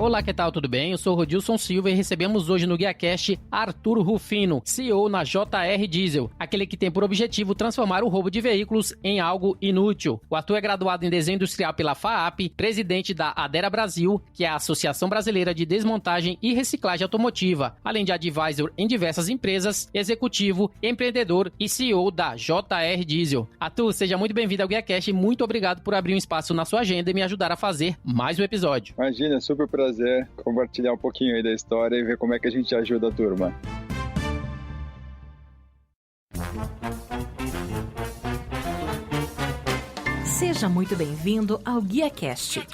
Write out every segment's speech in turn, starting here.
Olá, que tal? Tudo bem? Eu sou o Rodilson Silva e recebemos hoje no GuiaCast Arthur Rufino, CEO na JR Diesel, aquele que tem por objetivo transformar o roubo de veículos em algo inútil. O Arthur é graduado em Desenho Industrial pela FAAP, presidente da Adera Brasil, que é a Associação Brasileira de Desmontagem e Reciclagem Automotiva, além de advisor em diversas empresas, executivo, empreendedor e CEO da JR Diesel. Arthur, seja muito bem-vindo ao GuiaCast e muito obrigado por abrir um espaço na sua agenda e me ajudar a fazer mais um episódio. Imagina, super prazer compartilhar um pouquinho aí da história e ver como é que a gente ajuda a turma. Seja muito bem-vindo ao GuiaCast,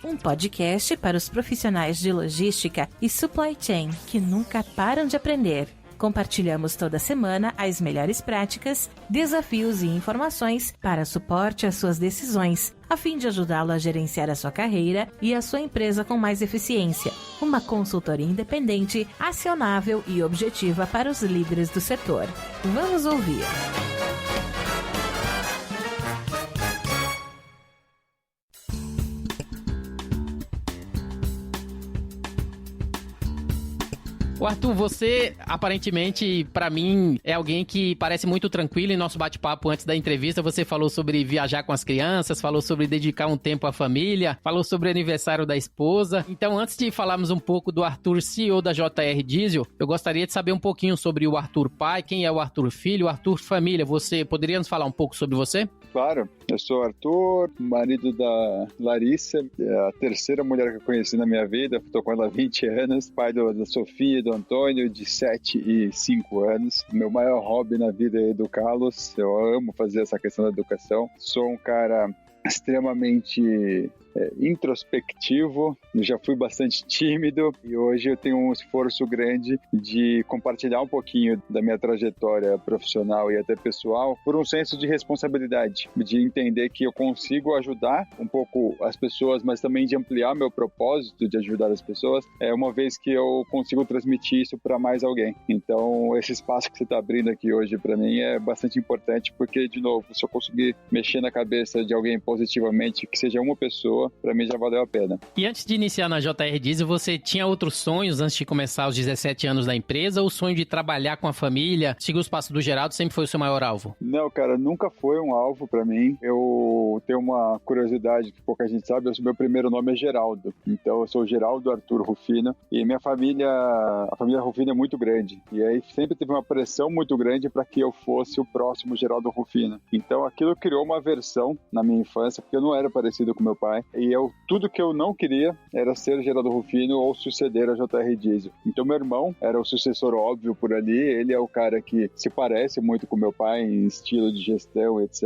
um podcast para os profissionais de logística e supply chain que nunca param de aprender. Compartilhamos toda semana as melhores práticas, desafios e informações para suporte às suas decisões, a fim de ajudá-lo a gerenciar a sua carreira e a sua empresa com mais eficiência. Uma consultoria independente, acionável e objetiva para os líderes do setor. Vamos ouvir. O Arthur, você aparentemente, pra mim, é alguém que parece muito tranquilo. Em nosso bate-papo antes da entrevista, você falou sobre viajar com as crianças, falou sobre dedicar um tempo à família, falou sobre o aniversário da esposa. Então, antes de falarmos um pouco do Arthur, CEO da JR Diesel, eu gostaria de saber um pouquinho sobre o Arthur pai, quem é o Arthur filho, o Arthur família. Você poderia nos falar um pouco sobre você? Claro, eu sou o Arthur, marido da Larissa, a terceira mulher que eu conheci na minha vida, estou com ela há 20 anos, pai da Sofia e do Antônio, de 7 e 5 anos. Meu maior hobby na vida é educá-los, eu amo fazer essa questão da educação. Sou um cara extremamente introspectivo, eu já fui bastante tímido e hoje eu tenho um esforço grande de compartilhar um pouquinho da minha trajetória profissional e até pessoal por um senso de responsabilidade, de entender que eu consigo ajudar um pouco as pessoas, mas também de ampliar meu propósito de ajudar as pessoas, uma vez que eu consigo transmitir isso para mais alguém. Então, esse espaço que você está abrindo aqui hoje para mim é bastante importante porque, de novo, se eu conseguir mexer na cabeça de alguém positivamente, que seja uma pessoa, para mim já valeu a pena. E antes de iniciar na JR Diesel, você tinha outros sonhos antes de começar aos 17 anos da empresa? Ou o sonho de trabalhar com a família, seguir os passos do Geraldo, sempre foi o seu maior alvo? Não, cara, nunca foi um alvo para mim. Eu tenho uma curiosidade que pouca gente sabe, meu primeiro nome é Geraldo. Então eu sou Geraldo Arthur Rufino e minha família, a família Rufino é muito grande. E aí sempre teve uma pressão muito grande para que eu fosse o próximo Geraldo Rufino. Então aquilo criou uma aversão na minha infância, porque eu não era parecido com meu pai. E tudo que eu não queria era ser Geraldo Rufino ou suceder a JR Diesel. Então meu irmão era o sucessor óbvio por ali, ele é o cara que se parece muito com meu pai em estilo de gestão, etc.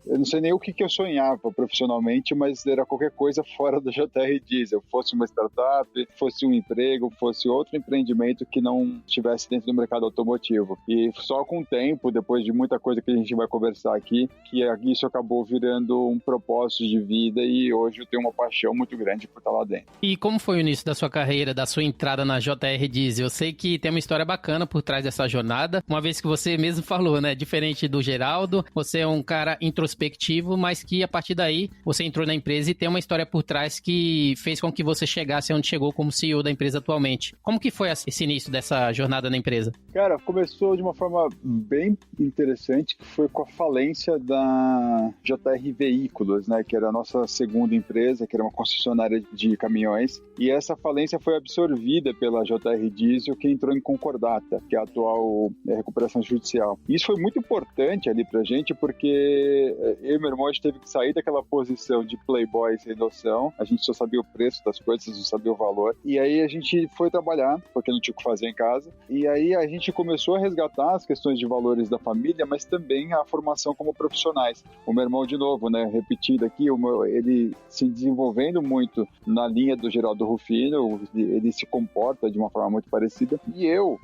Eu não sei nem o que eu sonhava profissionalmente, mas era qualquer coisa fora da JR Diesel, fosse uma startup, fosse um emprego, fosse outro empreendimento que não estivesse dentro do mercado automotivo. E só com o tempo, depois de muita coisa que a gente vai conversar aqui, que isso acabou virando um propósito de vida e hoje eu tenho uma paixão muito grande por estar lá dentro. E como foi o início da sua carreira, da sua entrada na JR Diesel? Eu sei que tem uma história bacana por trás dessa jornada, uma vez que você mesmo falou, né? Diferente do Geraldo, você é um cara introspectivo, mas que a partir daí você entrou na empresa e tem uma história por trás que fez com que você chegasse onde chegou como CEO da empresa atualmente. Como que foi esse início dessa jornada na empresa? Cara, começou de uma forma bem interessante, que foi com a falência da JR Veículos, né? Que era a nossa segunda empresa, que era uma concessionária de caminhões, e essa falência foi absorvida pela JR Diesel, que entrou em concordata, que é a atual recuperação judicial. E isso foi muito importante ali pra gente, porque eu e meu irmão, a gente teve que sair daquela posição de playboy sem noção, a gente só sabia o preço das coisas, não sabia o valor, e aí a gente foi trabalhar, porque não tinha o que fazer em casa, e aí a gente começou a resgatar as questões de valores da família, mas também a formação como profissionais. O meu irmão, de novo, né, repetindo aqui, ele se desenvolvendo muito na linha do Geraldo Rufino, ele se comporta de uma forma muito parecida, e eu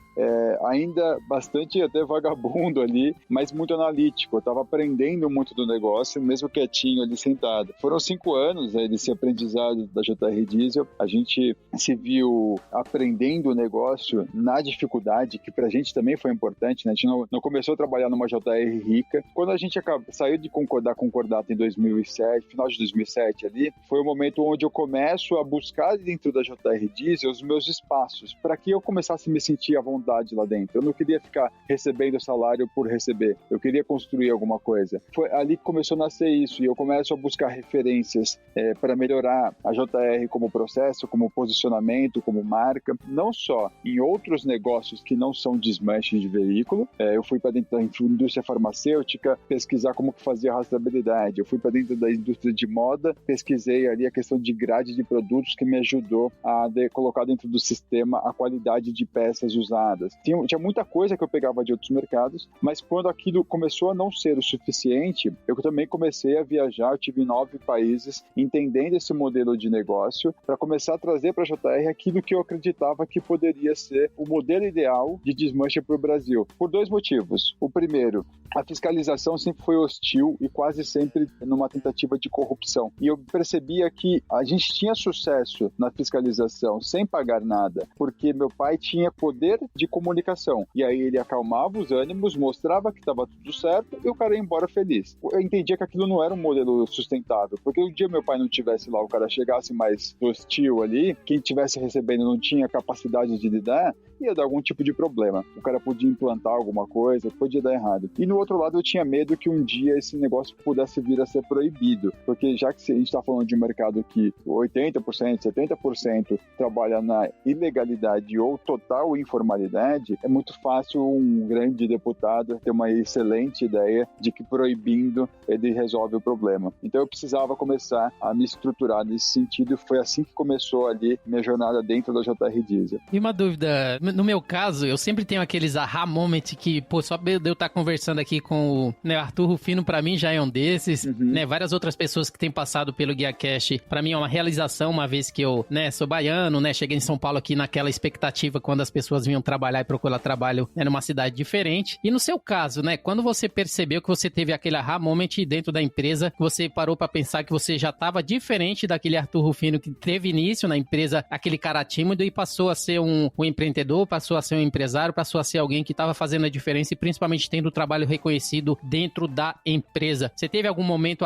ainda bastante até vagabundo ali, mas muito analítico. Eu estava aprendendo muito do negócio, mesmo quietinho ali sentado. Foram 5 anos desse aprendizado da JR Diesel. A gente se viu aprendendo o negócio na dificuldade, que pra gente também foi importante, né? A gente não começou a trabalhar numa JR rica. Quando a gente saiu de concordata em 2007, final de 2007 ali, foi o momento onde eu começo a buscar dentro da JR Diesel os meus espaços, para que eu começasse a me sentir à vontade lá dentro. Eu não queria ficar recebendo salário por receber, eu queria construir alguma coisa. Foi ali que começou a nascer isso, e eu começo a buscar referências para melhorar a JR como processo, como posicionamento, como marca, não só em outros negócios que não são desmanche de veículo. Eu fui para dentro da indústria farmacêutica pesquisar como que fazia a rastreabilidade, eu fui para dentro da indústria de moda, pesquisei ali a questão de grade de produtos, que me ajudou a colocar dentro do sistema a qualidade de peças usadas. Tinha muita coisa que eu pegava de outros mercados, mas quando aquilo começou a não ser o suficiente, eu também comecei a viajar. Eu tive em 9 países, entendendo esse modelo de negócio, para começar a trazer para a JR aquilo que eu acreditava que poderia ser o modelo ideal de desmanche para o Brasil, por 2 motivos. O primeiro, a fiscalização sempre foi hostil e quase sempre numa tentativa de corrupção. E eu percebia que a gente tinha sucesso na fiscalização sem pagar nada, porque meu pai tinha poder de comunicação. E aí ele acalmava os ânimos, mostrava que estava tudo certo e o cara ia embora feliz. Eu entendia que aquilo não era um modelo sustentável, porque o dia meu pai não tivesse lá, o cara chegasse mais hostil ali, quem estivesse recebendo não tinha capacidade de lidar, ia dar algum tipo de problema. O cara podia implantar alguma coisa, podia dar errado. E no outro lado eu tinha medo que um dia esse negócio pudesse vir a ser proibido, porque já que a gente está falando de um mercado que 80%, 70% trabalha na ilegalidade ou total informalidade, é muito fácil um grande deputado ter uma excelente ideia de que proibindo ele resolve o problema. Então eu precisava começar a me estruturar nesse sentido, e foi assim que começou ali minha jornada dentro da JR Diesel. E uma dúvida, no meu caso, eu sempre tenho aqueles aha moment que, só de eu estar conversando aqui com o Arthur Rufino, pra mim já é um desses, várias outras pessoas que têm passado pelo GuiaCast, pra mim é uma realização, uma vez que eu, sou baiano, cheguei em São Paulo aqui naquela expectativa quando as pessoas vinham trabalhar e procurar trabalho numa cidade diferente. E no seu caso, quando você percebeu que você teve aquele aha moment dentro da empresa, que você parou pra pensar que você já estava diferente daquele Arthur Rufino que teve início na empresa, aquele cara tímido, e passou a ser um empreendedor, passou a ser um empresário, passou a ser alguém que estava fazendo a diferença e principalmente tendo o trabalho reconhecido dentro da empresa. Você teve algum momento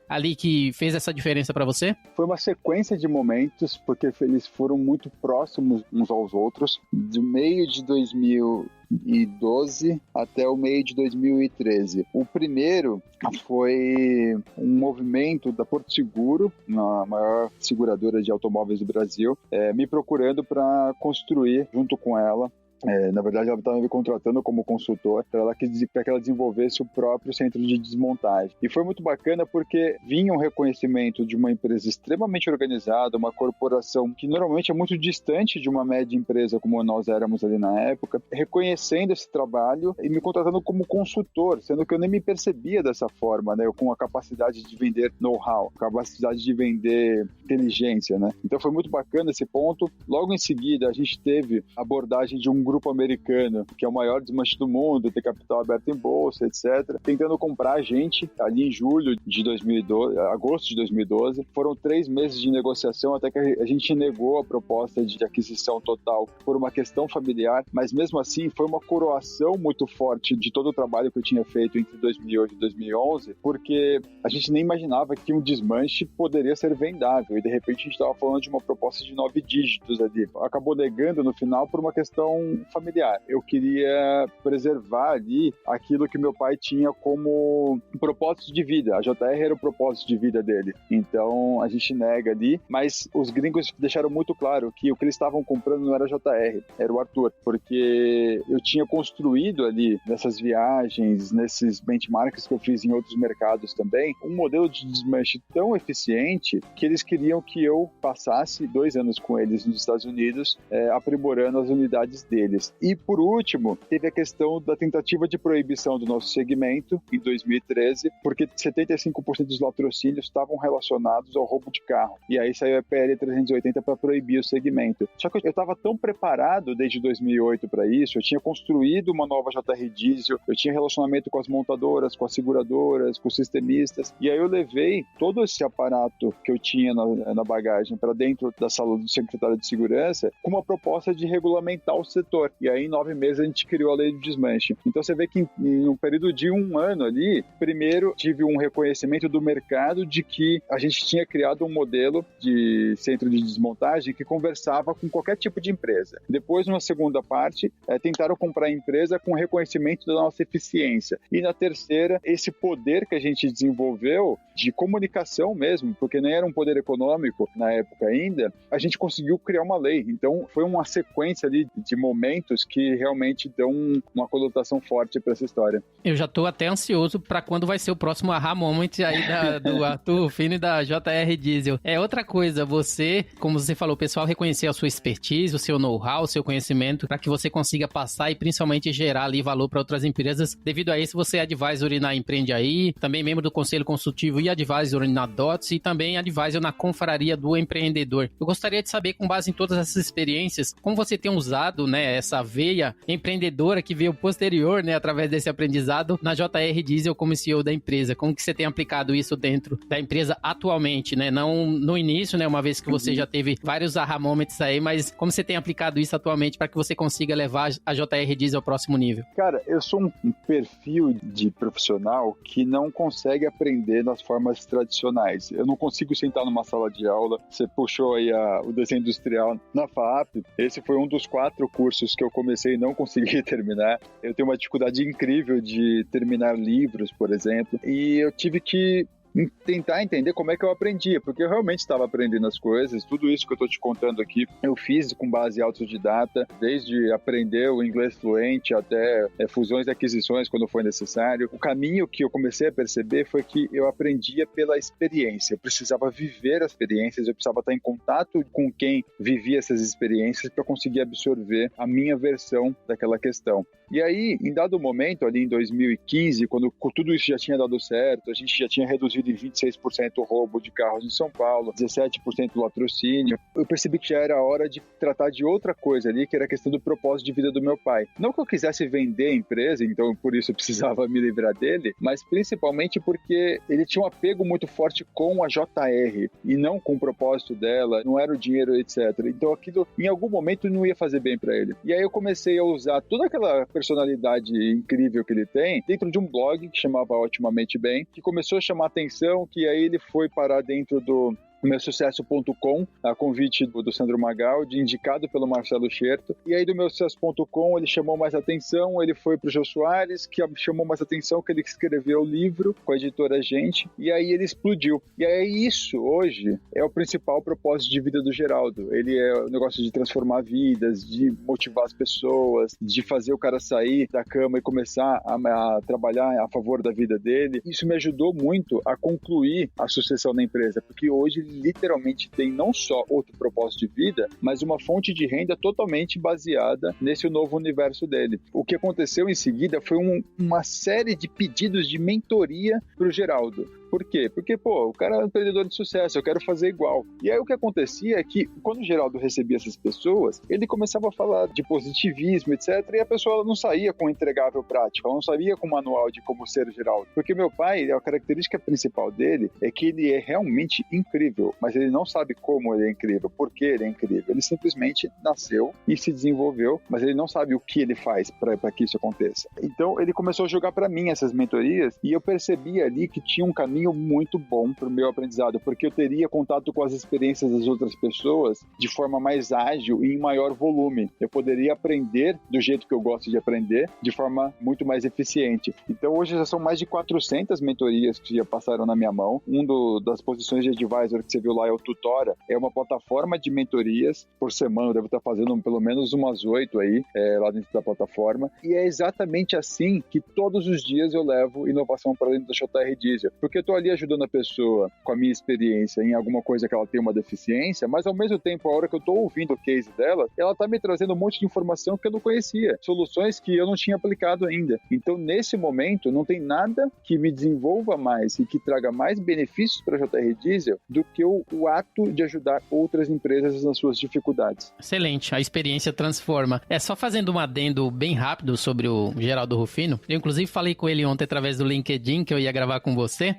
ali que fez essa diferença para você? Foi uma sequência de momentos, porque eles foram muito próximos uns aos outros, do meio de 2012 até o meio de 2013. O primeiro foi um movimento da Porto Seguro, a maior seguradora de automóveis do Brasil, me procurando para construir junto com ela. Na verdade, ela estava me contratando como consultor para que ela desenvolvesse o próprio centro de desmontagem. E foi muito bacana porque vinha um reconhecimento de uma empresa extremamente organizada, uma corporação que normalmente é muito distante de uma média empresa como nós éramos ali na época, reconhecendo esse trabalho e me contratando como consultor, sendo que eu nem me percebia dessa forma, com a capacidade de vender know-how, capacidade de vender inteligência, Então foi muito bacana esse ponto. Logo em seguida, a gente teve a abordagem de um grupo americano, que é o maior desmanche do mundo, tem capital aberto em bolsa, etc., tentando comprar a gente ali em julho de 2012, agosto de 2012. Foram 3 meses de negociação até que a gente negou a proposta de aquisição total por uma questão familiar, mas mesmo assim foi uma coroação muito forte de todo o trabalho que eu tinha feito entre 2008 e 2011, porque a gente nem imaginava que um desmanche poderia ser vendável, e de repente a gente estava falando de uma proposta de 9 dígitos ali. Acabou negando no final por uma questão familiar. Eu queria preservar ali aquilo que meu pai tinha como um propósito de vida. A JR era o propósito de vida dele. Então a gente nega ali, mas os gringos deixaram muito claro que o que eles estavam comprando não era a JR, era o Arthur, porque eu tinha construído ali nessas viagens, nesses benchmarks que eu fiz em outros mercados também, um modelo de desmanche tão eficiente que eles queriam que eu passasse 2 anos com eles nos Estados Unidos, aprimorando as unidades deles. E, por último, teve a questão da tentativa de proibição do nosso segmento em 2013, porque 75% dos latrocínios estavam relacionados ao roubo de carro. E aí saiu a PL 380 para proibir o segmento. Só que eu estava tão preparado desde 2008 para isso, eu tinha construído uma nova JR Diesel, eu tinha relacionamento com as montadoras, com as seguradoras, com os sistemistas, e aí eu levei todo esse aparato que eu tinha na bagagem para dentro da sala do secretário de segurança com uma proposta de regulamentar o setor. motor. E aí, em 9 meses, a gente criou a lei do desmanche. Então, você vê que em um período de 1 ano ali, primeiro tive um reconhecimento do mercado de que a gente tinha criado um modelo de centro de desmontagem que conversava com qualquer tipo de empresa. Depois, numa segunda parte, tentaram comprar a empresa com reconhecimento da nossa eficiência. E na terceira, esse poder que a gente desenvolveu de comunicação mesmo, porque nem era um poder econômico na época ainda, a gente conseguiu criar uma lei. Então, foi uma sequência ali de momentos que realmente dão uma conotação forte para essa história. Eu já tô até ansioso para quando vai ser o próximo aha moment aí do Arthur Rufino e da JR Diesel. Outra coisa, você, como você falou, o pessoal reconhecer a sua expertise, o seu know-how, o seu conhecimento, para que você consiga passar e principalmente gerar ali valor para outras empresas. Devido a isso, você é advisory na Empreende Aí, também membro do Conselho Consultivo e advisory na DOTS e também advisor na Confraria do Empreendedor. Eu gostaria de saber, com base em todas essas experiências, como você tem usado, né, essa veia empreendedora que veio posterior, né, através desse aprendizado na JR Diesel como CEO da empresa. Como que você tem aplicado isso dentro da empresa atualmente, né? Não no início, né, uma vez que você já teve vários aha moments aí, mas como você tem aplicado isso atualmente para que você consiga levar a JR Diesel ao próximo nível? Cara, eu sou um perfil de profissional que não consegue aprender nas formas tradicionais. Eu não consigo sentar numa sala de aula. Você puxou aí o desenho industrial na FAAP. Esse foi um dos 4 cursos que eu comecei e não consegui terminar. Eu tenho uma dificuldade incrível de terminar livros, por exemplo, e eu tive que tentar entender como é que eu aprendia, porque eu realmente estava aprendendo as coisas. Tudo isso que eu estou te contando aqui, eu fiz com base autodidata, desde aprender o inglês fluente até fusões e aquisições quando foi necessário. O caminho que eu comecei a perceber foi que eu aprendia pela experiência. Eu precisava viver as experiências, eu precisava estar em contato com quem vivia essas experiências para conseguir absorver a minha versão daquela questão. E aí, em dado momento, ali em 2015, quando tudo isso já tinha dado certo, a gente já tinha reduzido em 26% o roubo de carros em São Paulo, 17% do latrocínio, eu percebi que já era hora de tratar de outra coisa ali, que era a questão do propósito de vida do meu pai. Não que eu quisesse vender a empresa, então por isso eu precisava me livrar dele, mas principalmente porque ele tinha um apego muito forte com a JR e não com o propósito dela, não era o dinheiro, etc. Então aquilo, em algum momento, não ia fazer bem para ele. E aí eu comecei a usar toda aquela personalidade incrível que ele tem dentro de um blog que chamava Otimamente Bem, que começou a chamar atenção, que aí ele foi parar dentro do meusucesso.com, a convite do Sandro Magaldi, indicado pelo Marcelo Scherto. E aí do meusucesso.com ele chamou mais atenção, ele foi pro Jô Soares, que chamou mais atenção, que ele escreveu o livro com a editora Gente, e aí ele explodiu. E aí isso, hoje, é o principal propósito de vida do Geraldo. Ele é o negócio de transformar vidas, de motivar as pessoas, de fazer o cara sair da cama e começar a trabalhar a favor da vida dele. Isso me ajudou muito a concluir a sucessão da empresa, porque hoje literalmente tem não só outro propósito de vida, mas uma fonte de renda totalmente baseada nesse novo universo dele. O que aconteceu em seguida foi uma série de pedidos de mentoria para o Geraldo. Por quê? Porque, o cara é um empreendedor de sucesso, eu quero fazer igual. E aí o que acontecia é que, quando o Geraldo recebia essas pessoas, ele começava a falar de positivismo, etc., e a pessoa não saía com entregável prático, ela não saía com manual de como ser o Geraldo. Porque meu pai, a característica principal dele é que ele é realmente incrível, mas ele não sabe como ele é incrível, por que ele é incrível. Ele simplesmente nasceu e se desenvolveu, mas ele não sabe o que ele faz para que isso aconteça. Então, ele começou a jogar para mim essas mentorias, e eu percebi ali que tinha um caminho muito bom para o meu aprendizado, porque eu teria contato com as experiências das outras pessoas de forma mais ágil e em maior volume. Eu poderia aprender do jeito que eu gosto de aprender, de forma muito mais eficiente. Então hoje já são mais de 400 mentorias que já passaram na minha mão. Das posições de advisor que você viu lá é o Tutora, é uma plataforma de mentorias por semana, eu devo estar fazendo pelo menos umas 8 aí, lá dentro da plataforma, e é exatamente assim que todos os dias eu levo inovação para dentro da JR Diesel, porque eu estou ali ajudando a pessoa com a minha experiência em alguma coisa que ela tem uma deficiência, mas ao mesmo tempo, a hora que eu estou ouvindo o case dela, ela está me trazendo um monte de informação que eu não conhecia, soluções que eu não tinha aplicado ainda. Então, nesse momento, não tem nada que me desenvolva mais e que traga mais benefícios para a JR Diesel do que o ato de ajudar outras empresas nas suas dificuldades. Excelente, a experiência transforma. Só fazendo um adendo bem rápido sobre o Geraldo Rufino, eu inclusive falei com ele ontem através do LinkedIn que eu ia gravar com você.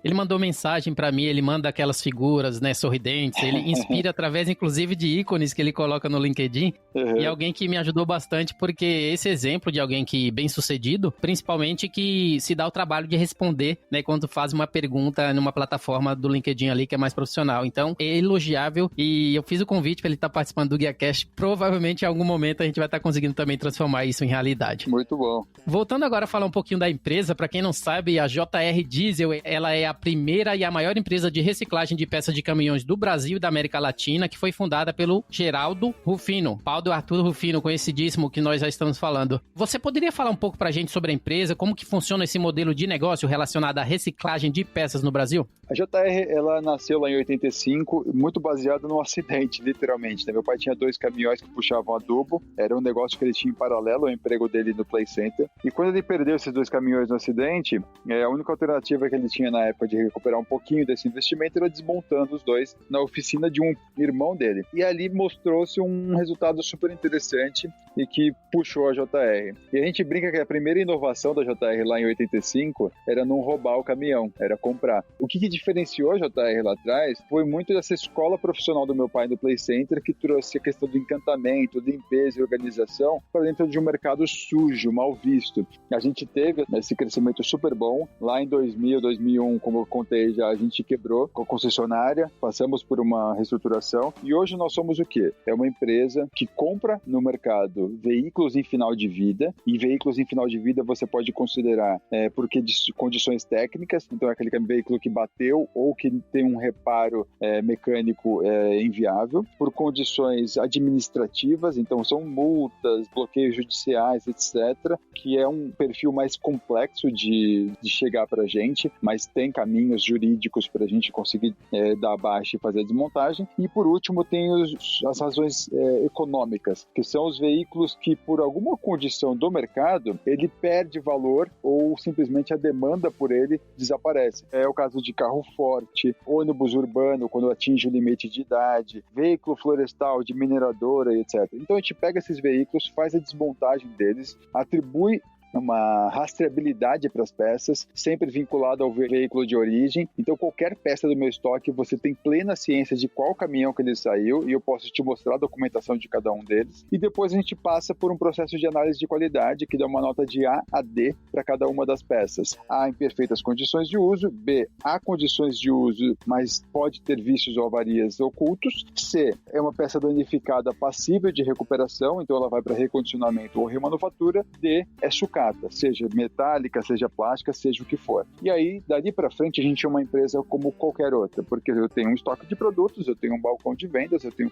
Ele mandou mensagem pra mim, ele manda aquelas figuras, né, sorridentes, ele inspira através, inclusive, de ícones que ele coloca no LinkedIn, e alguém que me ajudou bastante, porque esse exemplo de alguém que bem sucedido, principalmente que se dá o trabalho de responder, né, quando faz uma pergunta numa plataforma do LinkedIn ali que é mais profissional. Então, é elogiável, e eu fiz o convite pra ele estar participando do GuiaCast. Provavelmente, em algum momento, a gente vai estar conseguindo também transformar isso em realidade. Muito bom. Voltando agora a falar um pouquinho da empresa, para quem não sabe, a JR Diesel, ela é a primeira e a maior empresa de reciclagem de peças de caminhões do Brasil e da América Latina, que foi fundada pelo Geraldo Rufino, pau do Arthur Rufino, conhecidíssimo, que nós já estamos falando. Você poderia falar um pouco pra gente sobre a empresa, como que funciona esse modelo de negócio relacionado à reciclagem de peças no Brasil? A JR, ela nasceu lá em 85, muito baseada num acidente, literalmente, né? Meu pai tinha 2 caminhões que puxavam adubo, era um negócio que ele tinha em paralelo ao emprego dele no Play Center, e quando ele perdeu esses 2 caminhões no acidente, a única alternativa que ele tinha na época de recuperar um pouquinho desse investimento era desmontando os 2 na oficina de um irmão dele. E ali mostrou-se um resultado super interessante e que puxou a JR. E a gente brinca que a primeira inovação da JR lá em 85 era não roubar o caminhão, era comprar. O que diferenciou a JR lá atrás foi muito dessa escola profissional do meu pai no Play Center, que trouxe a questão do encantamento, limpeza e organização para dentro de um mercado sujo, mal visto. A gente teve esse crescimento super bom. Lá em 2000, 2001, como eu contei já, a gente quebrou com a concessionária, passamos por uma reestruturação e hoje nós somos o quê? É uma empresa que compra no mercado veículos em final de vida, e veículos em final de vida você pode considerar porque de condições técnicas, então é aquele veículo que bateu ou que tem um reparo mecânico inviável, por condições administrativas, então são multas, bloqueios judiciais, etc., que é um perfil mais complexo de chegar para a gente, mas tem caminhos jurídicos para a gente conseguir dar baixa e fazer a desmontagem. E por último tem as razões econômicas, que são os veículos que por alguma condição do mercado ele perde valor ou simplesmente a demanda por ele desaparece. É o caso de carro forte, ônibus urbano quando atinge o limite de idade, veículo florestal de mineradora, etc. Então a gente pega esses veículos, faz a desmontagem deles, atribui uma rastreabilidade para as peças, sempre vinculada ao veículo de origem. Então, qualquer peça do meu estoque, você tem plena ciência de qual caminhão que ele saiu e eu posso te mostrar a documentação de cada um deles. E depois a gente passa por um processo de análise de qualidade que dá uma nota de A a D para cada uma das peças. A, em perfeitas condições de uso. B, há condições de uso, mas pode ter vícios ou avarias ocultos. C, é uma peça danificada passível de recuperação, então ela vai para recondicionamento ou remanufatura. D, é sucata, seja metálica, seja plástica, seja o que for. E aí, dali para frente, a gente é uma empresa como qualquer outra, porque eu tenho um estoque de produtos, eu tenho um balcão de vendas, eu tenho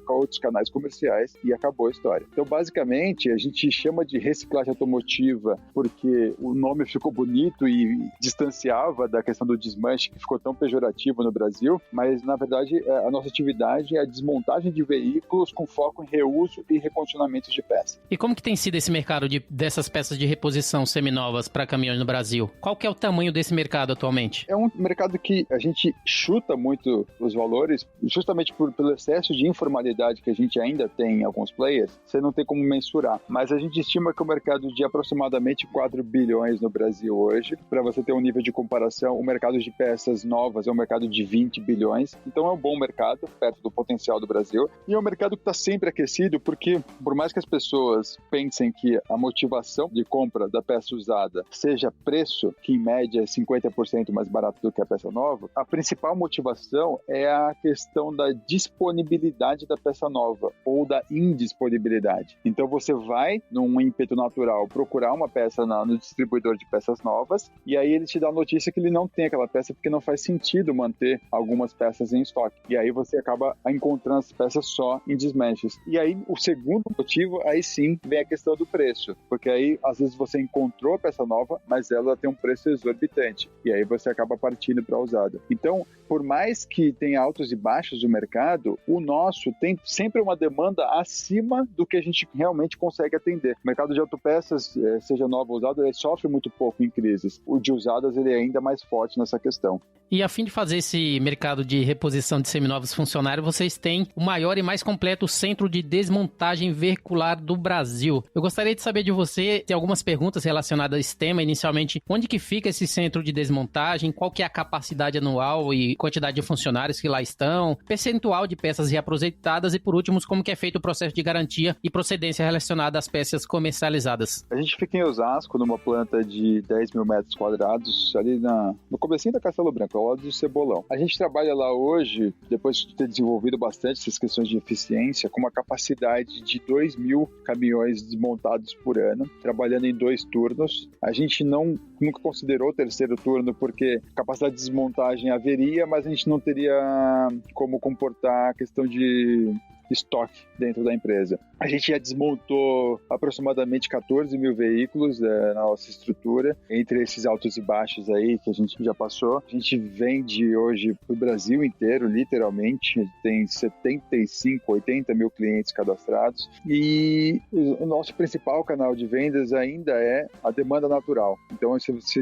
outros canais comerciais e acabou a história. Então, basicamente, a gente chama de reciclagem automotiva porque o nome ficou bonito e distanciava da questão do desmanche, que ficou tão pejorativo no Brasil, mas, na verdade, a nossa atividade é a desmontagem de veículos com foco em reuso e recondicionamento de peças. E como que tem sido esse mercado dessas peças de reposição seminovas para caminhões no Brasil? Qual que é o tamanho desse mercado atualmente? É um mercado que a gente chuta muito os valores, justamente pelo excesso de informalidade que a gente ainda tem em alguns players, você não tem como mensurar. Mas a gente estima que o mercado de aproximadamente 4 bilhões no Brasil hoje. Para você ter um nível de comparação, o mercado de peças novas é um mercado de 20 bilhões. Então é um bom mercado, perto do potencial do Brasil. E é um mercado que está sempre aquecido, porque por mais que as pessoas pensem que a motivação de compra da peça usada seja preço, que em média é 50% mais barato do que a peça nova, a principal motivação é a questão da disponibilidade da peça nova ou da indisponibilidade. Então você vai, num ímpeto natural, procurar uma peça no distribuidor de peças novas e aí ele te dá a notícia que ele não tem aquela peça porque não faz sentido manter algumas peças em estoque. E aí você acaba encontrando as peças só em desmanches. E aí o segundo motivo, aí sim, vem a questão do preço, porque aí às vezes você encontrou a peça nova, mas ela tem um preço exorbitante. E aí você acaba partindo para a usada. Então, por mais que tenha altos e baixos do mercado, o nosso tem sempre uma demanda acima do que a gente realmente consegue atender. O mercado de autopeças, seja nova ou usada, ele sofre muito pouco em crises. O de usadas, ele é ainda mais forte nessa questão. E a fim de fazer esse mercado de reposição de seminovos funcionar, vocês têm o maior e mais completo centro de desmontagem veicular do Brasil. Eu gostaria de saber de você, tem alguma algumas perguntas relacionadas a esse tema. Inicialmente, onde que fica esse centro de desmontagem? Qual que é a capacidade anual e quantidade de funcionários que lá estão? Percentual de peças reaproveitadas e, por último, como que é feito o processo de garantia e procedência relacionada às peças comercializadas? A gente fica em Osasco, numa planta de 10 mil metros quadrados, ali no comecinho da Castelo Branco, ao lado do Cebolão. A gente trabalha lá hoje, depois de ter desenvolvido bastante essas questões de eficiência, com uma capacidade de 2 mil caminhões desmontados por ano, trabalhando em 2 turnos. A gente nunca considerou o terceiro turno porque capacidade de desmontagem haveria, mas a gente não teria como comportar a questão de estoque dentro da empresa. A gente já desmontou aproximadamente 14 mil veículos na nossa estrutura, entre esses altos e baixos aí que a gente já passou. A gente vende hoje para o Brasil inteiro, literalmente, tem 75, 80 mil clientes cadastrados, e o nosso principal canal de vendas ainda é a demanda natural. Então,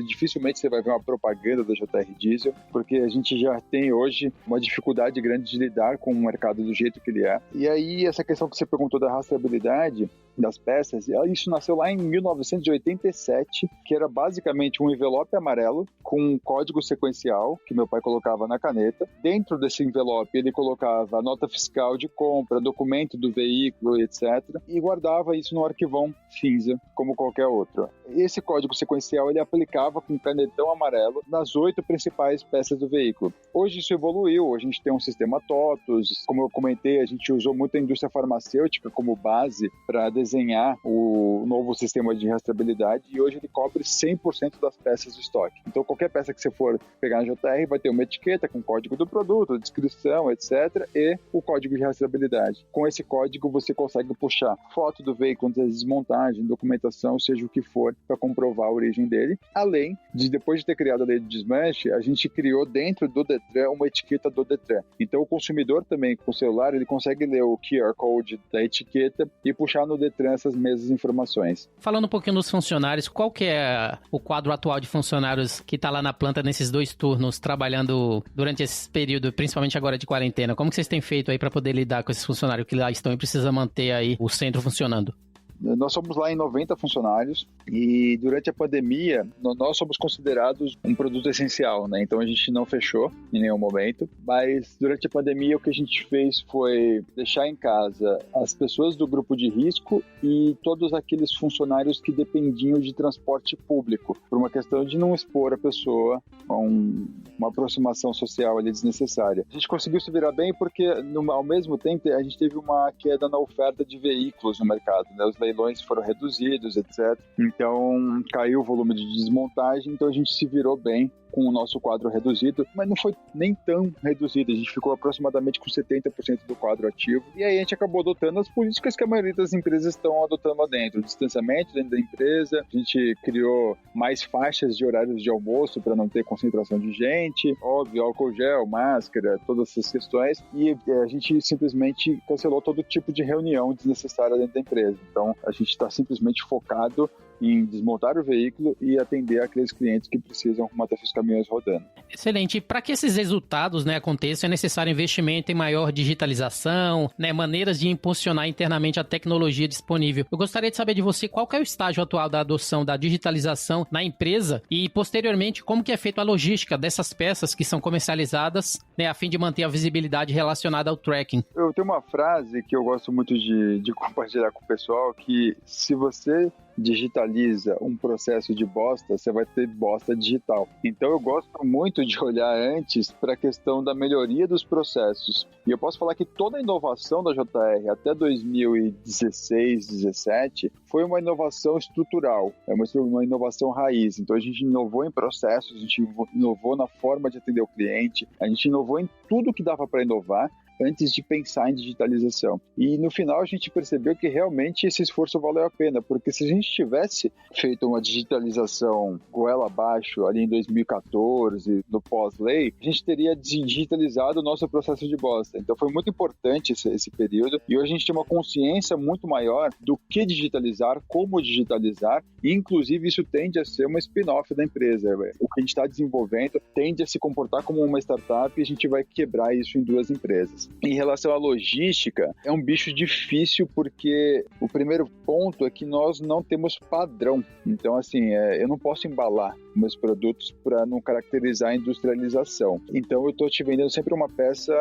dificilmente você vai ver uma propaganda da JR Diesel, porque a gente já tem hoje uma dificuldade grande de lidar com o mercado do jeito que ele é. E aí, essa questão que você perguntou da rastreabilidade das peças, isso nasceu lá em 1987, que era basicamente um envelope amarelo com um código sequencial que meu pai colocava na caneta. Dentro desse envelope, ele colocava a nota fiscal de compra, documento do veículo, etc. e guardava isso no arquivão cinza, como qualquer outro. Esse código sequencial, ele aplicava com canetão amarelo nas 8 principais peças do veículo. Hoje isso evoluiu, hoje a gente tem um sistema TOTUS, como eu comentei, a gente usou muito a indústria farmacêutica como base para desenhar o novo sistema de rastreabilidade, e hoje ele cobre 100% das peças do estoque. Então qualquer peça que você for pegar na JR vai ter uma etiqueta com o código do produto, descrição, etc. e o código de rastreabilidade. Com esse código você consegue puxar foto do veículo, desmontagem, documentação, seja o que for, para comprovar a origem dele. Além de, depois de ter criado a lei do desmanche, a gente criou dentro do Detran uma etiqueta do Detran. Então o consumidor também, com o celular, ele consegue ler o QR Code da etiqueta e puxar no Detran essas mesmas informações. Falando um pouquinho dos funcionários, qual que é o quadro atual de funcionários que está lá na planta nesses 2 turnos, trabalhando durante esse período, principalmente agora de quarentena? Como que vocês têm feito aí para poder lidar com esses funcionários que lá estão e precisa manter aí o centro funcionando? Nós somos lá em 90 funcionários e durante a pandemia nós somos considerados um produto essencial, né? Então a gente não fechou em nenhum momento, mas durante a pandemia o que a gente fez foi deixar em casa as pessoas do grupo de risco e todos aqueles funcionários que dependiam de transporte público, por uma questão de não expor a pessoa a uma aproximação social ali desnecessária. A gente conseguiu se virar bem porque ao mesmo tempo a gente teve uma queda na oferta de veículos no mercado, né? Os leilões foram reduzidos, etc. Então, caiu o volume de desmontagem, então a gente se virou bem com o nosso quadro reduzido, mas não foi nem tão reduzido, a gente ficou aproximadamente com 70% do quadro ativo, e aí a gente acabou adotando as políticas que a maioria das empresas estão adotando lá dentro, distanciamento dentro da empresa, a gente criou mais faixas de horários de almoço para não ter concentração de gente, óbvio, álcool gel, máscara, todas essas questões, e a gente simplesmente cancelou todo tipo de reunião desnecessária dentro da empresa. Então, a gente está simplesmente focado em desmontar o veículo e atender aqueles clientes que precisam manter seus caminhões rodando. Excelente. Para que esses resultados, aconteçam, é necessário investimento em maior digitalização, maneiras de impulsionar internamente a tecnologia disponível. Eu gostaria de saber de você qual que é o estágio atual da adoção da digitalização na empresa e, posteriormente, como que é feita a logística dessas peças que são comercializadas, a fim de manter a visibilidade relacionada ao tracking. Eu tenho uma frase que eu gosto muito de compartilhar com o pessoal, que se você digitaliza um processo de bosta, você vai ter bosta digital. Então eu gosto muito de olhar antes para a questão da melhoria dos processos. E eu posso falar que toda a inovação da JR até 2016, 2017 foi uma inovação estrutural, é uma inovação raiz. Então a gente inovou em processos, a gente inovou na forma de atender o cliente, a gente inovou em tudo que dava para inovar antes de pensar em digitalização. E no final a gente percebeu que realmente esse esforço valeu a pena, porque se a gente tivesse feito uma digitalização goela abaixo ali em 2014, no pós-lei, a gente teria digitalizado o nosso processo de bosta. Então foi muito importante esse período, e hoje a gente tem uma consciência muito maior do que digitalizar, como digitalizar, e inclusive isso tende a ser uma spin-off da empresa. O que a gente está desenvolvendo tende a se comportar como uma startup e a gente vai quebrar isso em 2 empresas. empresas. Em relação à logística, é um bicho difícil porque o primeiro ponto é que nós não temos padrão. Então, assim, eu não posso embalar meus produtos para não caracterizar a industrialização. Então, eu estou te vendendo sempre uma peça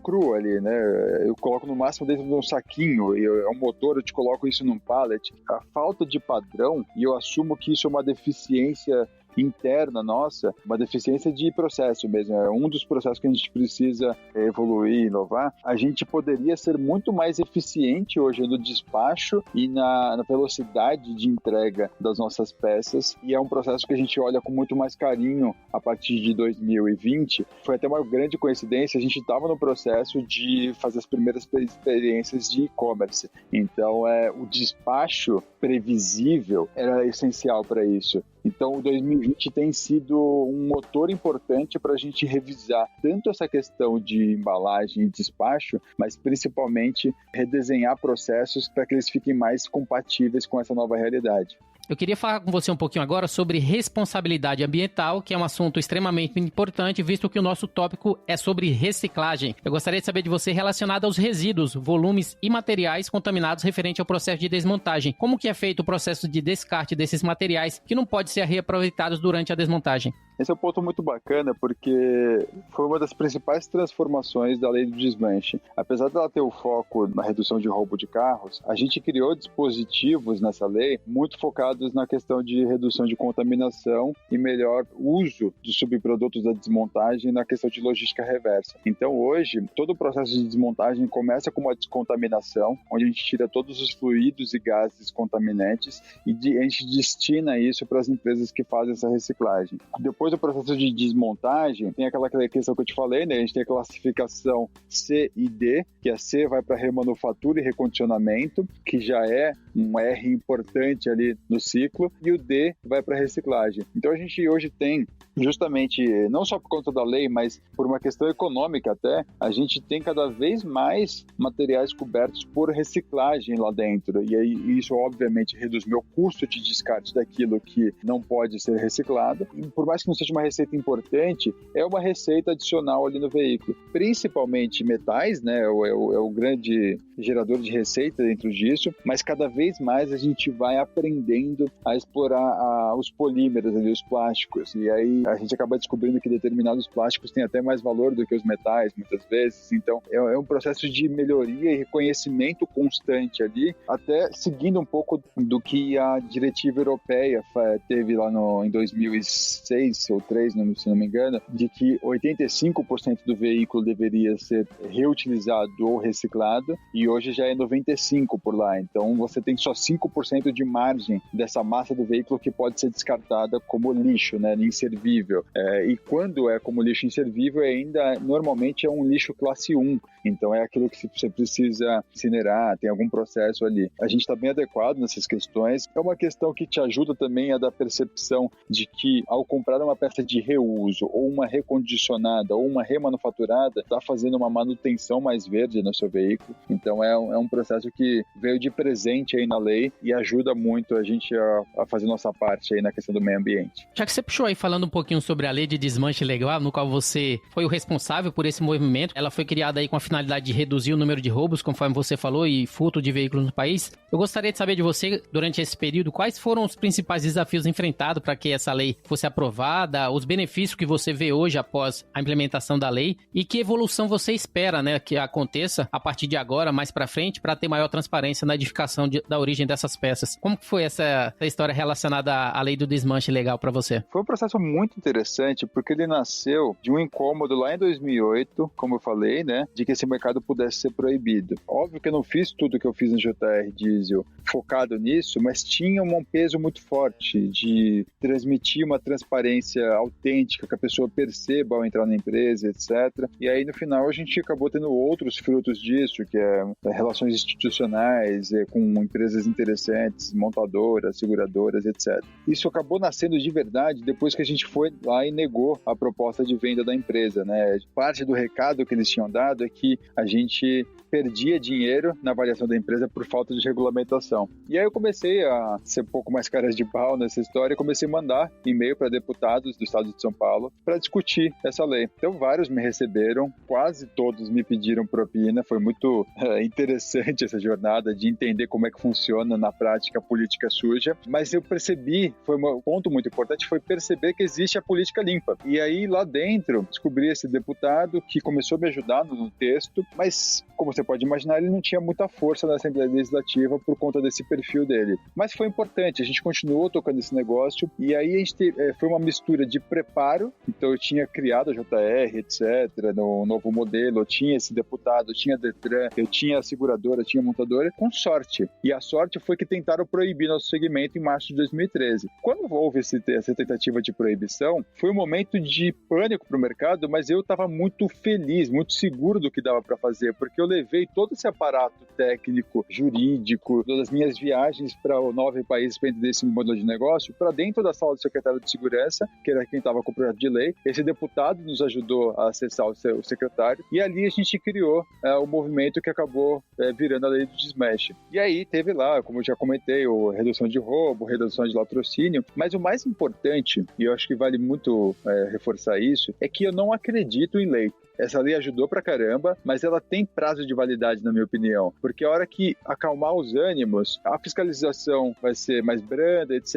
crua ali, né? Eu coloco no máximo dentro de um saquinho, é um motor, eu te coloco isso num pallet. A falta de padrão, e eu assumo que isso é uma deficiência interna nossa, uma deficiência de processo mesmo, é um dos processos que a gente precisa evoluir, inovar. A gente poderia ser muito mais eficiente hoje no despacho e na velocidade de entrega das nossas peças, e é um processo que a gente olha com muito mais carinho a partir de 2020. Foi até uma grande coincidência, a gente estava no processo de fazer as primeiras experiências de e-commerce, então o despacho previsível era essencial para isso. Então, o 2020 tem sido um motor importante para a gente revisar tanto essa questão de embalagem e despacho, mas principalmente redesenhar processos para que eles fiquem mais compatíveis com essa nova realidade. Eu queria falar com você um pouquinho agora sobre responsabilidade ambiental, que é um assunto extremamente importante, visto que o nosso tópico é sobre reciclagem. Eu gostaria de saber de você relacionado aos resíduos, volumes e materiais contaminados referente ao processo de desmontagem. Como que é feito o processo de descarte desses materiais que não podem ser reaproveitados durante a desmontagem? Esse é um ponto muito bacana porque foi uma das principais transformações da lei do desmanche. Apesar dela ter o foco na redução de roubo de carros, a gente criou dispositivos nessa lei muito focados na questão de redução de contaminação e melhor uso dos subprodutos da desmontagem na questão de logística reversa. Então hoje, todo o processo de desmontagem começa com uma descontaminação, onde a gente tira todos os fluidos e gases contaminantes e a gente destina isso para as empresas que fazem essa reciclagem. Depois do processo de desmontagem, tem aquela questão que eu te falei, né? A gente tem a classificação C e D, que a C vai para remanufatura e recondicionamento, que já é um R importante ali no ciclo, e o D vai para reciclagem. Então a gente hoje tem, justamente, não só por conta da lei, mas por uma questão econômica até, a gente tem cada vez mais materiais cobertos por reciclagem lá dentro, e aí isso obviamente reduz meu custo de descarte daquilo que não pode ser reciclado, e por mais que não seja uma receita importante, é uma receita adicional ali no veículo, principalmente metais, né, é o grande gerador de receita dentro disso, mas cada vez mais a gente vai aprendendo a explorar os polímeros ali, os plásticos, e aí a gente acaba descobrindo que determinados plásticos têm até mais valor do que os metais, muitas vezes. Então, é um processo de melhoria e reconhecimento constante ali, até seguindo um pouco do que a diretiva europeia teve lá em 2006 ou 2003, se não me engano, de que 85% do veículo deveria ser reutilizado ou reciclado, e hoje já é 95% por lá. Então, você tem só 5% de margem dessa massa do veículo que pode ser descartada como lixo, né, inservível. E quando é como lixo inservível, ainda normalmente é um lixo classe 1. Então, é aquilo que você precisa incinerar, tem algum processo ali. A gente está bem adequado nessas questões. É uma questão que te ajuda também a dar percepção de que, ao comprar uma peça de reuso, ou uma recondicionada, ou uma remanufaturada, está fazendo uma manutenção mais verde no seu veículo. Então, é um processo que veio de presente aí na lei e ajuda muito a gente a fazer nossa parte aí na questão do meio ambiente. Já que você puxou aí falando um pouquinho sobre a lei de desmanche legal, no qual você foi o responsável por esse movimento, ela foi criada aí com a finalidade de reduzir o número de roubos, conforme você falou, e furto de veículos no país. Eu gostaria de saber de você, durante esse período, quais foram os principais desafios enfrentados para que essa lei fosse aprovada, os benefícios que você vê hoje após a implementação da lei e que evolução você espera, né, que aconteça a partir de agora, mais para frente, para ter maior transparência na edificação da origem dessas peças. Como que foi essa história relacionada à lei do desmanche legal para você? Foi um processo muito interessante, porque ele nasceu de um incômodo lá em 2008, como eu falei, né, de que esse mercado pudesse ser proibido. Óbvio que eu não fiz tudo que eu fiz no JR Diesel focado nisso, mas tinha um peso muito forte de transmitir uma transparência autêntica, que a pessoa perceba ao entrar na empresa, etc. E aí, no final, a gente acabou tendo outros frutos disso, que é relações institucionais, com empresas interessantes, montadoras, seguradoras, etc. Isso acabou nascendo de verdade depois que a gente foi lá e negou a proposta de venda da empresa, né? Parte do recado que eles tinham dado é que a gente perdia dinheiro na avaliação da empresa por falta de regulamentação. E aí eu comecei a ser um pouco mais caras de pau nessa história e comecei a mandar e-mail para deputados do estado de São Paulo para discutir essa lei. Então vários me receberam, quase todos me pediram propina. Foi muito interessante essa jornada de entender como é que funciona na prática a política suja, mas eu percebi, foi um ponto muito importante, foi perceber que existe a política limpa. E aí lá dentro descobri esse deputado que começou a me ajudar no texto, mas como você pode imaginar, ele não tinha muita força na Assembleia Legislativa por conta desse perfil dele. Mas foi importante, a gente continuou tocando esse negócio e aí a gente foi uma mistura de preparo, então eu tinha criado a JR, etc., no novo modelo, eu tinha esse deputado, eu tinha Detran, eu tinha a seguradora, eu tinha a montadora, com sorte. E a sorte foi que tentaram proibir nosso segmento em março de 2013. Quando houve essa tentativa de proibição, foi um momento de pânico para o mercado, mas eu estava muito feliz, muito seguro do que dava para fazer, porque eu levei todo esse aparato técnico, jurídico, todas as minhas viagens para 9 países para entender esse modelo de negócio, para dentro da sala do secretário de Segurança, que era quem estava com o projeto de lei. Esse deputado nos ajudou a acessar o secretário, e ali a gente criou o movimento que acabou virando a lei do desmexe. E aí teve lá, como eu já comentei, redução de roubo, redução de latrocínio, mas o mais importante, e eu acho que vale muito reforçar isso, é que eu não acredito em lei. Essa lei ajudou pra caramba, mas ela tem prazo de validade, na minha opinião. Porque a hora que acalmar os ânimos, a fiscalização vai ser mais branda, etc.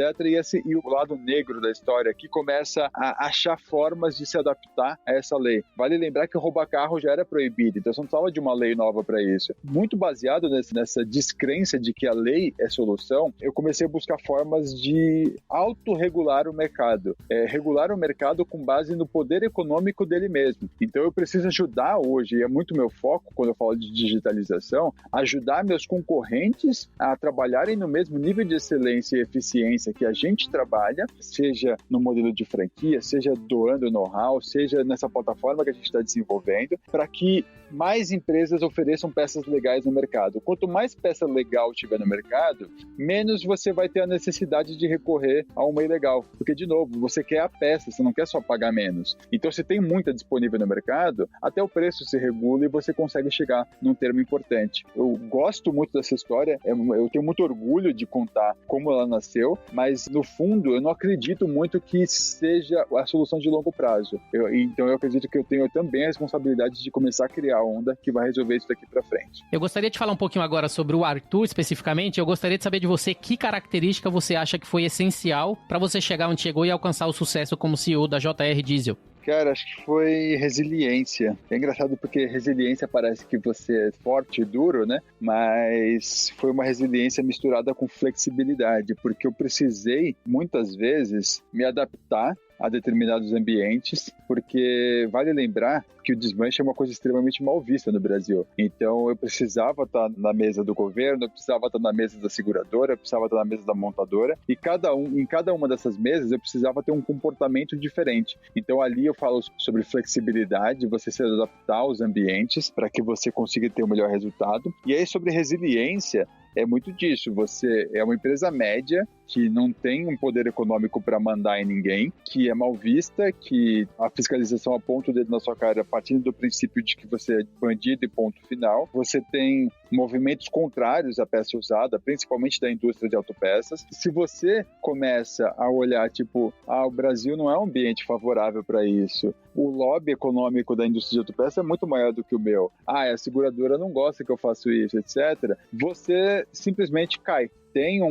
E o lado negro da história aqui começa a achar formas de se adaptar a essa lei. Vale lembrar que o roubar carro já era proibido, então você não precisava de uma lei nova para isso. Muito baseado nessa descrença de que a lei é solução, eu comecei a buscar formas de autorregular o mercado. Regular o mercado com base no poder econômico dele mesmo. Então eu preciso ajudar hoje, e é muito meu foco quando eu falo de digitalização, ajudar meus concorrentes a trabalharem no mesmo nível de excelência e eficiência que a gente trabalha, seja no modelo de franquia, seja doando know-how, seja nessa plataforma que a gente está desenvolvendo, para que mais empresas ofereçam peças legais no mercado. Quanto mais peça legal tiver no mercado, menos você vai ter a necessidade de recorrer a uma ilegal. Porque, de novo, você quer a peça, você não quer só pagar menos. Então, se tem muita disponível no mercado, até o preço se regula e você consegue chegar num termo importante. Eu gosto muito dessa história, eu tenho muito orgulho de contar como ela nasceu, mas, no fundo, eu não acredito muito que seja a solução de longo prazo. Então, eu acredito que eu tenho também a responsabilidade de começar a criar onda que vai resolver isso daqui pra frente. Eu gostaria de falar um pouquinho agora sobre o Arthur especificamente. Eu gostaria de saber de você que característica você acha que foi essencial para você chegar onde chegou e alcançar o sucesso como CEO da JR Diesel. Cara, acho que foi resiliência. É engraçado porque resiliência parece que você é forte e duro, né? Mas foi uma resiliência misturada com flexibilidade, porque eu precisei, muitas vezes, me adaptar a determinados ambientes, porque vale lembrar que o desmanche é uma coisa extremamente mal vista no Brasil. Então eu precisava estar na mesa do governo, eu precisava estar na mesa da seguradora, eu precisava estar na mesa da montadora, e em cada uma dessas mesas eu precisava ter um comportamento diferente. Então ali eu falo sobre flexibilidade, você se adaptar aos ambientes para que você consiga ter o melhor resultado. E aí sobre resiliência, é muito disso. Você é uma empresa média que não tem um poder econômico para mandar em ninguém, que é mal vista, que a fiscalização aponta o dedo na sua cara partindo do princípio de que você é bandido e ponto final. Você tem movimentos contrários à peça usada, principalmente da indústria de autopeças. Se você começa a olhar, tipo, o Brasil não é um ambiente favorável para isso, o lobby econômico da indústria de autopeças é muito maior do que o meu, a seguradora não gosta que eu faça isso, etc., você simplesmente cai. Tem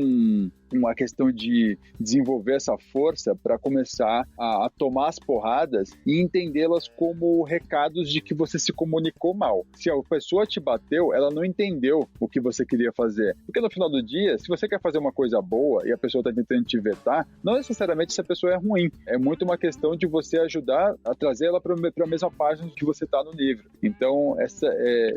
uma questão de desenvolver essa força para começar a tomar as porradas e entendê-las como recados de que você se comunicou mal. Se a pessoa te bateu, ela não entendeu o que você queria fazer. Porque no final do dia, se você quer fazer uma coisa boa e a pessoa está tentando te vetar, não necessariamente essa pessoa é ruim. É muito uma questão de você ajudar a trazer ela para a mesma página que você está no livro. Então,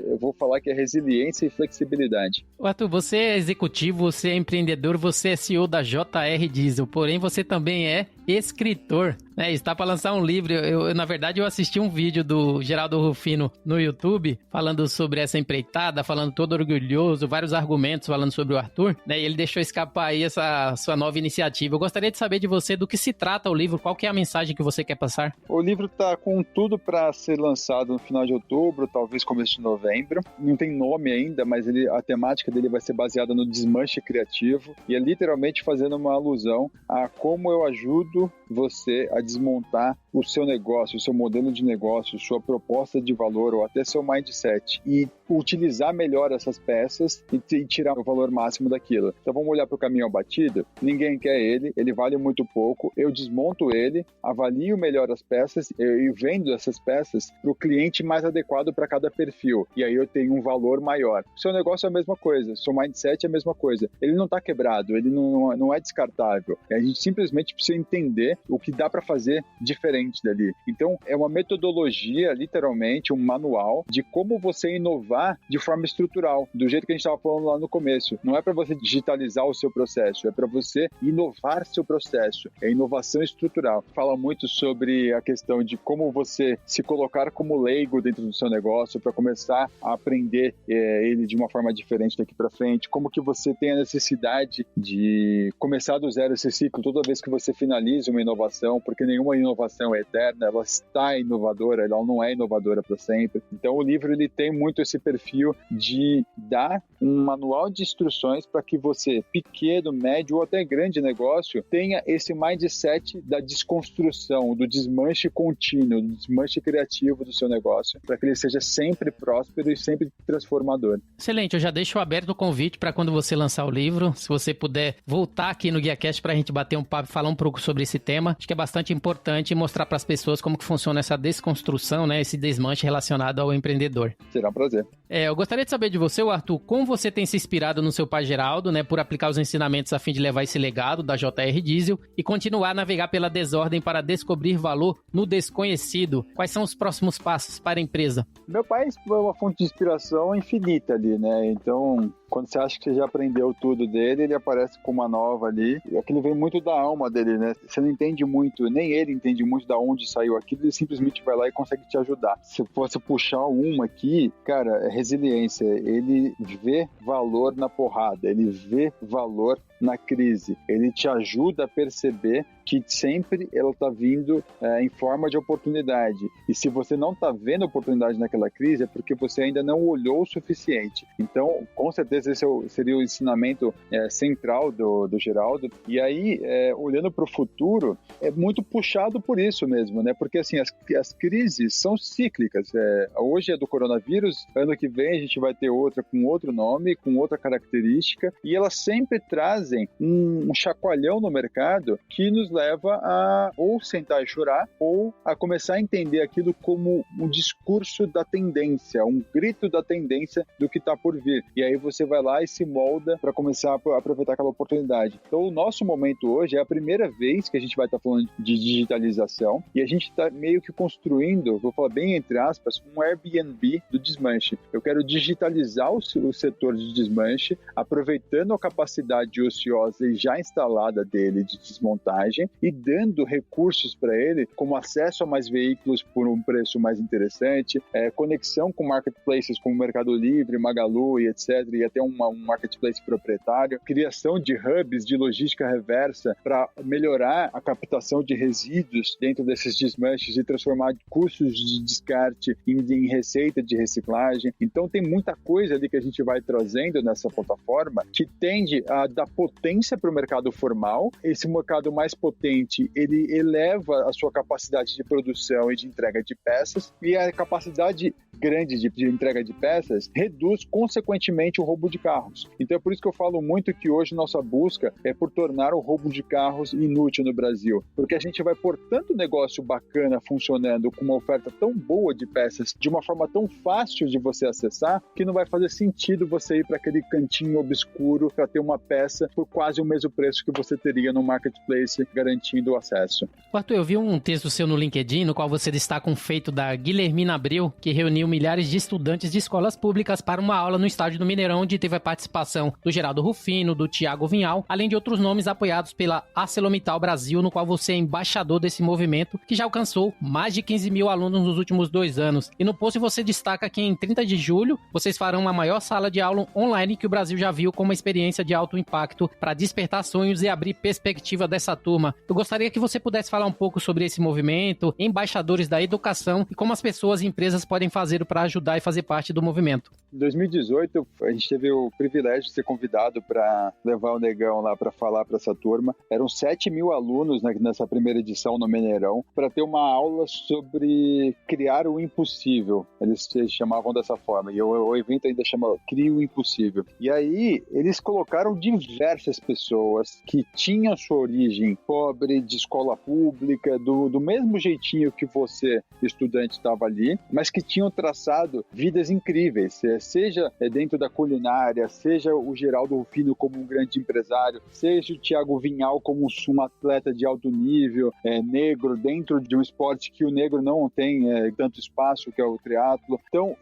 eu vou falar que é resiliência e flexibilidade. Arthur, você é executivo, você é empreendedor, você é CEO da JR Diesel, porém você também é escritor, né? Está para lançar um livro. Na verdade, eu assisti um vídeo do Geraldo Rufino no YouTube, falando sobre essa empreitada, falando todo orgulhoso, vários argumentos falando sobre o Arthur, né? E ele deixou escapar aí essa sua nova iniciativa. Eu gostaria de saber de você do que se trata o livro, qual que é a mensagem que você quer passar? O livro está com tudo para ser lançado no final de outubro, talvez começo de novembro. Não tem nome ainda, mas a temática dele vai ser baseada no desmanche criativo e é literalmente fazendo uma alusão a como eu ajudo você a desmontar o seu negócio, o seu modelo de negócio, sua proposta de valor ou até seu mindset e utilizar melhor essas peças e tirar o valor máximo daquilo. Então vamos olhar para o caminhão batido, ninguém quer ele vale muito pouco, eu desmonto ele, avalio melhor as peças e vendo essas peças para o cliente mais adequado para cada perfil e aí eu tenho um valor maior. O seu negócio é a mesma coisa, seu mindset é a mesma coisa, ele não está quebrado, ele não é descartável, a gente simplesmente precisa entender o que dá para fazer diferente dali. Então, é uma metodologia, literalmente, um manual de como você inovar de forma estrutural, do jeito que a gente estava falando lá no começo. Não é para você digitalizar o seu processo, é para você inovar seu processo. É inovação estrutural. Fala muito sobre a questão de como você se colocar como leigo dentro do seu negócio para começar a aprender ele de uma forma diferente daqui para frente, como que você tem a necessidade de começar do zero esse ciclo toda vez que você finaliza uma inovação, porque nenhuma inovação é eterna, ela está inovadora, ela não é inovadora para sempre. Então o livro ele tem muito esse perfil de dar um manual de instruções para que você, pequeno, médio ou até grande negócio, tenha esse mindset da desconstrução, do desmanche contínuo, do desmanche criativo do seu negócio, para que ele seja sempre próspero e sempre transformador. Excelente, eu já deixo aberto o convite para quando você lançar o livro, se você puder voltar aqui no GuiaCast para a gente bater um papo e falar um pouco sobre esse tema. Acho que é bastante importante mostrar para as pessoas como que funciona essa desconstrução, né, esse desmanche relacionado ao empreendedor. Será um prazer. Eu gostaria de saber de você, Arthur, como você tem se inspirado no seu pai Geraldo, né, por aplicar os ensinamentos a fim de levar esse legado da JR Diesel e continuar a navegar pela desordem para descobrir valor no desconhecido. Quais são os próximos passos para a empresa? Meu pai é uma fonte de inspiração infinita ali, né? Então, quando você acha que você já aprendeu tudo dele, ele aparece com uma nova ali. E aquilo vem muito da alma dele, né? Você não entende muito, nem ele entende muito da onde saiu aquilo, ele simplesmente vai lá e consegue te ajudar. Se fosse puxar uma aqui, cara, é resiliência. Ele vê valor na porrada, ele vê valor na crise. Ele te ajuda a perceber que sempre ela está vindo em forma de oportunidade. E se você não está vendo oportunidade naquela crise, é porque você ainda não olhou o suficiente. Então, com certeza, esse seria o ensinamento central do Geraldo. E aí, olhando para o futuro, é muito puxado por isso mesmo, né? Porque assim, as crises são cíclicas. Hoje é do coronavírus, ano que vem a gente vai ter outra com outro nome, com outra característica, e elas sempre trazem um chacoalhão no mercado que nos leva a ou sentar e chorar ou a começar a entender aquilo como um discurso da tendência, um grito da tendência do que está por vir. E aí você vai lá e se molda para começar a aproveitar aquela oportunidade. Então o nosso momento hoje é a primeira vez que a gente vai estar falando de digitalização e a gente está meio que construindo, vou falar bem entre aspas, um Airbnb do desmanche. Eu quero digitalizar o setor de desmanche, aproveitando a capacidade ociosa e já instalada dele de desmontagem e dando recursos para ele, como acesso a mais veículos por um preço mais interessante, conexão com marketplaces como Mercado Livre, Magalu e etc, e até um marketplace proprietário, criação de hubs de logística reversa para melhorar a captação de resíduos dentro desses desmanches e transformar custos de descarte em receita de reciclagem. Então tem muita coisa ali que a gente vai trazendo nessa plataforma que tende a dar potência para o mercado formal. Esse mercado mais potente, ele eleva a sua capacidade de produção e de entrega de peças, e a capacidade grande de entrega de peças reduz consequentemente o roubo de carros. Então é por isso que eu falo muito que hoje nossa busca é por tornar o roubo de carros inútil no Brasil, porque a gente vai pôr tanto negócio bacana funcionando com uma oferta tão boa de peças, de uma forma tão fácil de você acessar, que não vai fazer sentido você ir para aquele cantinho obscuro para ter uma peça por quase o mesmo preço que você teria no marketplace garantindo o acesso. Arthur, eu vi um texto seu no LinkedIn, no qual você destaca um feito da Guilhermina Abreu, que reuniu milhares de estudantes de escolas públicas para uma aula no estádio do Mineirão, onde teve a participação do Geraldo Rufino, do Tiago Vinhal, além de outros nomes apoiados pela ArcelorMittal Brasil, no qual você é embaixador desse movimento, que já alcançou mais de 15 mil alunos nos últimos 2 anos. E no post você destaca que em 30 de julho, vocês farão a maior sala de aula online que o Brasil já viu como uma experiência de alto impacto para despertar sonhos e abrir perspectiva dessa turma. Eu gostaria que você pudesse falar um pouco sobre esse movimento, embaixadores da educação e como as pessoas e empresas podem fazer para ajudar e fazer parte do movimento. Em 2018, a gente teve o privilégio de ser convidado para levar o Negão lá para falar para essa turma. Eram 7 mil alunos nessa primeira edição no Mineirão, para ter uma aula sobre criar o impossível. Eles se chamavam dessa forma, e o evento ainda chama Cria o Impossível. E aí, eles colocaram diversas pessoas que tinham sua origem pobre, de escola pública, do mesmo jeitinho que você, estudante, estava ali, mas que tinham traçado vidas incríveis, seja dentro da culinária, seja o Geraldo Rufino como um grande empresário, seja o Tiago Vinhal como um atleta de alto nível, negro, dentro de um esporte que o negro não tem tanto espaço, que é o triatlo. Então,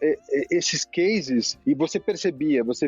esses cases, e você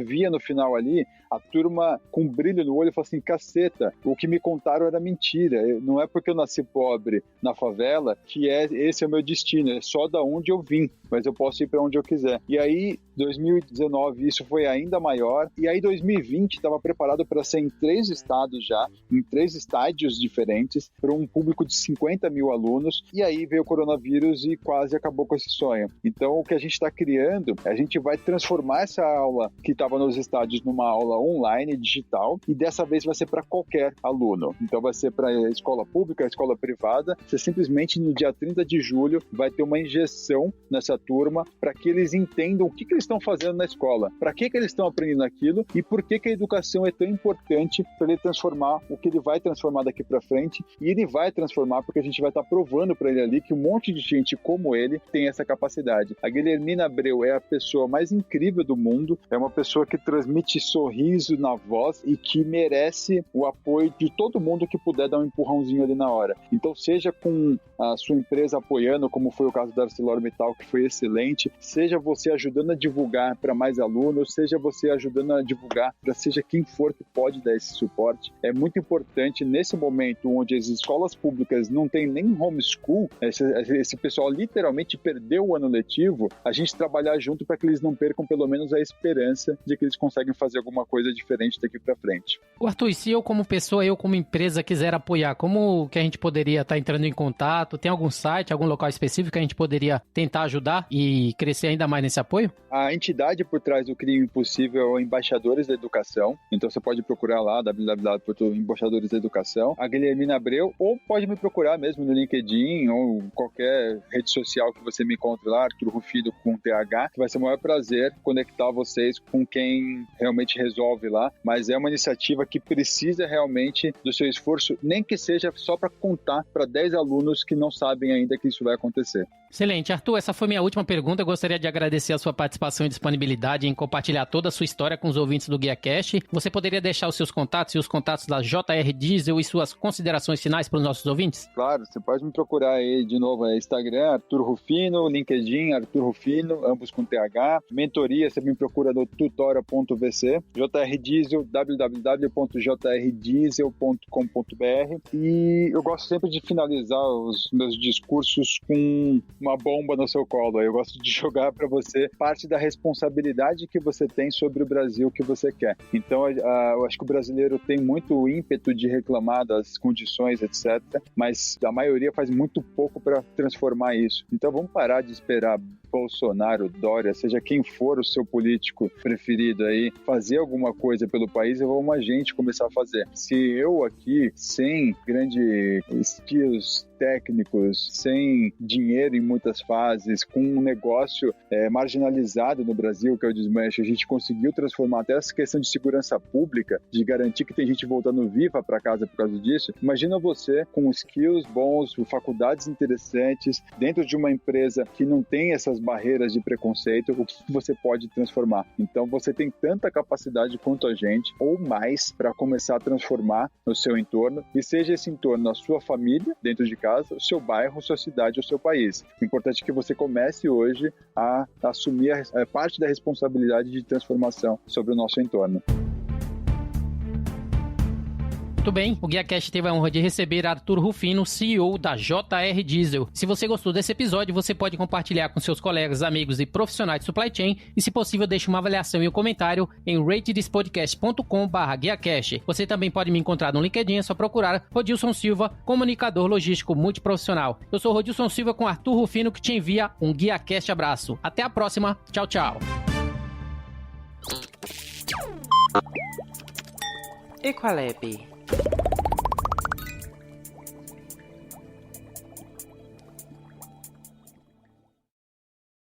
via no final ali, a turma com brilho no olho, falou assim, caceta, o que me contaram era mentira, não é porque eu nasci pobre na favela que esse é o meu destino, é só da onde eu vim, mas eu posso ir para onde eu quiser. E aí, 2019, isso foi ainda maior, e aí 2020 estava preparado para ser em 3 estados já, em 3 estádios diferentes, para um público de 50 mil alunos, e aí veio o coronavírus e quase acabou com esse sonho. Então, o que a gente está criando, a gente vai transformar essa aula que estava nos estádios numa aula online, digital, e dessa vez vai ser para qualquer aluno. Então, vai ser para a escola pública, a escola privada. Você simplesmente, no dia 30 de julho, vai ter uma injeção nessa turma para que eles entendam o que eles estão fazendo na escola, para que eles estão aprendendo aquilo e por que a educação é tão importante para ele transformar o que ele vai transformar daqui para frente. E ele vai transformar porque a gente vai estar provando para ele ali que um monte de gente como ele tem essa capacidade. A Guilhermina Abreu é a pessoa mais incrível do mundo, é uma pessoa que transmite sorriso na voz e que merece o apoio de todo mundo que puder dar um empurrãozinho ali na hora. Então, seja com a sua empresa apoiando, como foi o caso da ArcelorMittal, que foi excelente, seja você ajudando a divulgar para mais alunos, seja você ajudando a divulgar para seja quem for que pode dar esse suporte. É muito importante nesse momento onde as escolas públicas não têm nem homeschool, esse pessoal literalmente perdeu o ano letivo, a gente trabalhar junto para que eles não percam pelo menos a esperança de que eles conseguem fazer alguma coisa diferente daqui para frente. Arthur, e se eu como pessoa, eu como empresa quiser apoiar, como que a gente poderia estar entrando em contato? Tem algum site, algum local específico que a gente poderia tentar ajudar e crescer ainda mais nesse apoio? A entidade por trás do Cria o Impossível é Embaixadores da Educação, então você pode procurar lá, www.embaixadores da Educação, a Guilhermina Abreu, ou pode me procurar mesmo no LinkedIn ou qualquer rede social que você me encontre lá, Arthur Rufino com TH, que vai ser o maior prazer conectar vocês com quem realmente resolve lá, mas é uma iniciativa que precisa realmente do seu esforço, nem que seja só para contar para 10 alunos que não sabem ainda que isso vai acontecer. Excelente. Arthur, essa foi minha última pergunta. Eu gostaria de agradecer a sua participação e disponibilidade em compartilhar toda a sua história com os ouvintes do GuiaCast. Você poderia deixar os seus contatos e os contatos da JR Diesel e suas considerações finais para os nossos ouvintes? Claro, você pode me procurar aí de novo, Instagram, Arthur Rufino, LinkedIn, Arthur Rufino, ambos com TH. Mentoria, você me procura no tutora.vc. JR Diesel, www.jrdiesel.com.br. E eu gosto sempre de finalizar os meus discursos com uma bomba no seu colo. Eu gosto de jogar para você parte da responsabilidade que você tem sobre o Brasil que você quer. Então, eu acho que o brasileiro tem muito ímpeto de reclamar das condições, etc., mas a maioria faz muito pouco para transformar isso. Então, vamos parar de esperar Bolsonaro, Dória, seja quem for o seu político preferido aí, fazer alguma coisa pelo país, e vamos a gente começar a fazer. Se eu aqui, sem grandes skills técnicos, sem dinheiro em muitas fases, com um negócio marginalizado no Brasil, que é o desmanche, a gente conseguiu transformar até essa questão de segurança pública, de garantir que tem gente voltando viva para casa por causa disso. Imagina você com skills bons, faculdades interessantes, dentro de uma empresa que não tem essas barreiras de preconceito, o que você pode transformar. Então você tem tanta capacidade quanto a gente, ou mais, para começar a transformar no seu entorno, e seja esse entorno a sua família, dentro de casa, o seu bairro, sua cidade, o seu país. O importante é que você comece hoje a assumir a parte da responsabilidade de transformação sobre o nosso entorno. Muito bem, o GuiaCast teve a honra de receber Arthur Rufino, CEO da JR Diesel. Se você gostou desse episódio, você pode compartilhar com seus colegas, amigos e profissionais de supply chain e, se possível, deixe uma avaliação e um comentário em ratedspodcast.com/GuiaCast. Você também pode me encontrar no LinkedIn, é só procurar Rodilson Silva, comunicador logístico multiprofissional. Eu sou Rodilson Silva com Arthur Rufino, que te envia um GuiaCast abraço. Até a próxima, tchau, tchau. Equalab.